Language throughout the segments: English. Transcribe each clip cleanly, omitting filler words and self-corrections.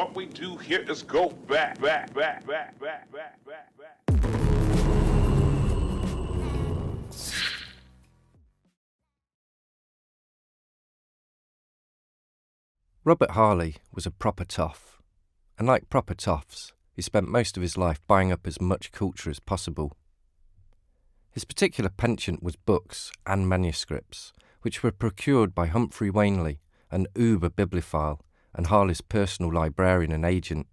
What we do here is go back. Robert Harley was a proper toff, and like proper toffs, he spent most of his life buying up as much culture as possible. His particular penchant was books and manuscripts, which were procured by Humphrey Wainley, an uber-bibliophile and Harley's personal librarian and agent.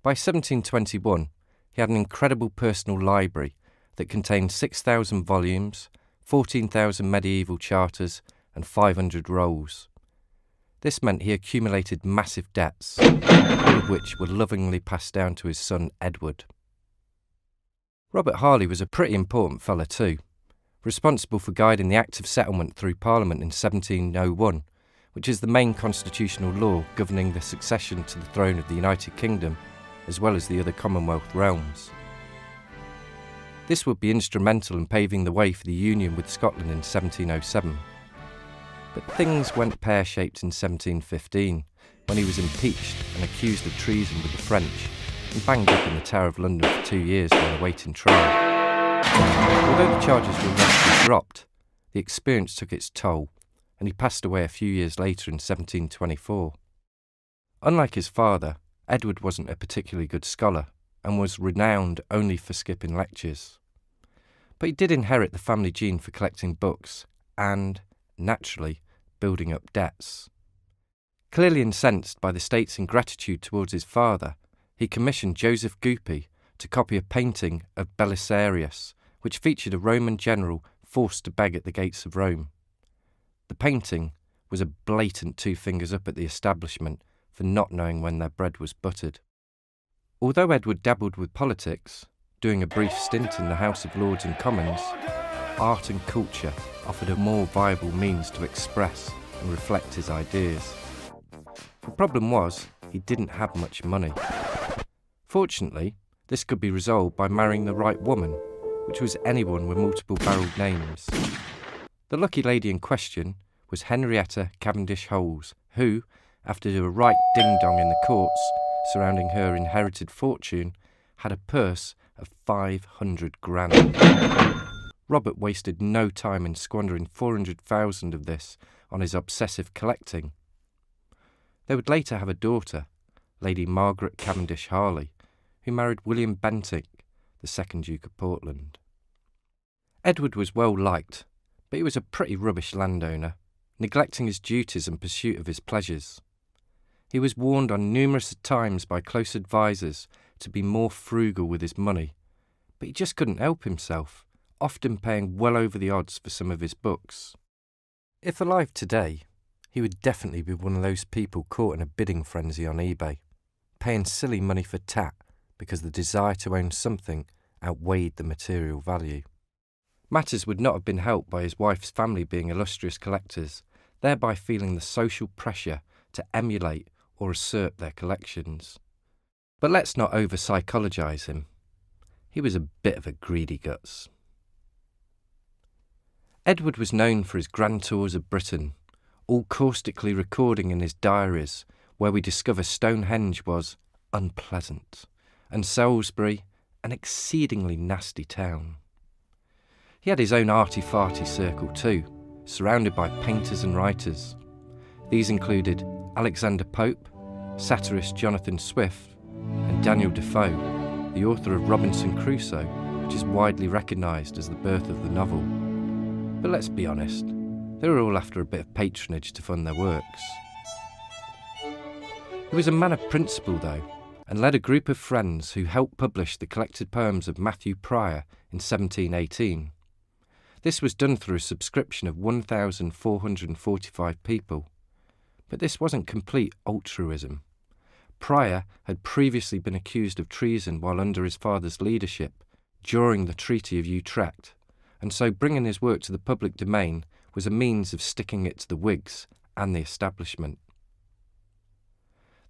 By 1721, he had an incredible personal library that contained 6,000 volumes, 14,000 medieval charters, and 500 rolls. This meant he accumulated massive debts, all of which were lovingly passed down to his son Edward. Robert Harley was a pretty important fella too, responsible for guiding the Act of Settlement through Parliament in 1701, which is the main constitutional law governing the succession to the throne of the United Kingdom, as well as the other Commonwealth realms. This would be instrumental in paving the way for the union with Scotland in 1707. But things went pear-shaped in 1715, when he was impeached and accused of treason with the French and banged up in the Tower of London for 2 years while awaiting trial. Although the charges were eventually dropped, the experience took its toll, and he passed away a few years later in 1724. Unlike his father, Edward wasn't a particularly good scholar and was renowned only for skipping lectures. But he did inherit the family gene for collecting books and, naturally, building up debts. Clearly incensed by the state's ingratitude towards his father, he commissioned Joseph Goupy to copy a painting of Belisarius, which featured a Roman general forced to beg at the gates of Rome. The painting was a blatant two fingers up at the establishment for not knowing when their bread was buttered. Although Edward dabbled with politics, doing a brief stint in the House of Lords and Commons, art and culture offered a more viable means to express and reflect his ideas. The problem was, he didn't have much money. Fortunately, this could be resolved by marrying the right woman, which was anyone with multiple barrelled names. The lucky lady in question was Henrietta Cavendish-holles, who, after a right ding-dong in the courts surrounding her inherited fortune, had a purse of 500 grand. Robert wasted no time in squandering 400,000 of this on his obsessive collecting. They would later have a daughter, Lady Margaret Cavendish-Harley, who married William Bentinck, the second Duke of Portland. Edward was well liked, but he was a pretty rubbish landowner, neglecting his duties in pursuit of his pleasures. He was warned on numerous times by close advisers to be more frugal with his money, but he just couldn't help himself, often paying well over the odds for some of his books. If alive today, he would definitely be one of those people caught in a bidding frenzy on eBay, paying silly money for tat because the desire to own something outweighed the material value. Matters would not have been helped by his wife's family being illustrious collectors, thereby feeling the social pressure to emulate or assert their collections. But let's not over-psychologise him. He was a bit of a greedy guts. Edward was known for his grand tours of Britain, all caustically recording in his diaries, where we discover Stonehenge was unpleasant, and Salisbury an exceedingly nasty town. He had his own arty-farty circle too, surrounded by painters and writers. These included Alexander Pope, satirist Jonathan Swift, and Daniel Defoe, the author of Robinson Crusoe, which is widely recognised as the birth of the novel. But let's be honest, they were all after a bit of patronage to fund their works. He was a man of principle though, and led a group of friends who helped publish the collected poems of Mathew Prior in 1718. This was done through a subscription of 1,445 people. But this wasn't complete altruism. Prior had previously been accused of treason while under his father's leadership during the Treaty of Utrecht, and so bringing his work to the public domain was a means of sticking it to the Whigs and the establishment.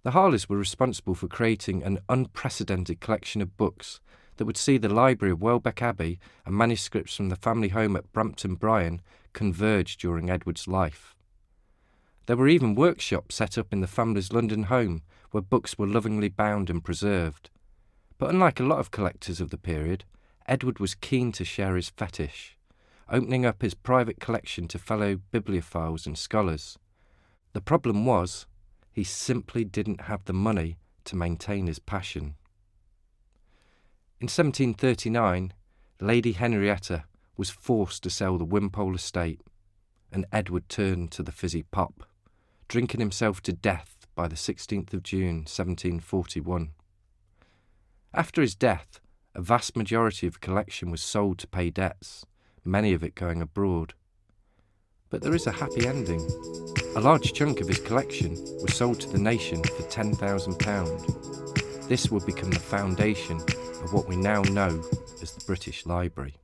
The Harleys were responsible for creating an unprecedented collection of books that would see the library of Welbeck Abbey and manuscripts from the family home at Brampton Bryan converge during Edward's life. There were even workshops set up in the family's London home where books were lovingly bound and preserved. But unlike a lot of collectors of the period, Edward was keen to share his fetish, opening up his private collection to fellow bibliophiles and scholars. The problem was, he simply didn't have the money to maintain his passion. In 1739, Lady Henrietta was forced to sell the Wimpole estate, and Edward turned to the fizzy pop, drinking himself to death by the 16th of June 1741. After his death, a vast majority of the collection was sold to pay debts, many of it going abroad. But there is a happy ending. A large chunk of his collection was sold to the nation for £10,000. This would become the foundation of what we now know as the British Library.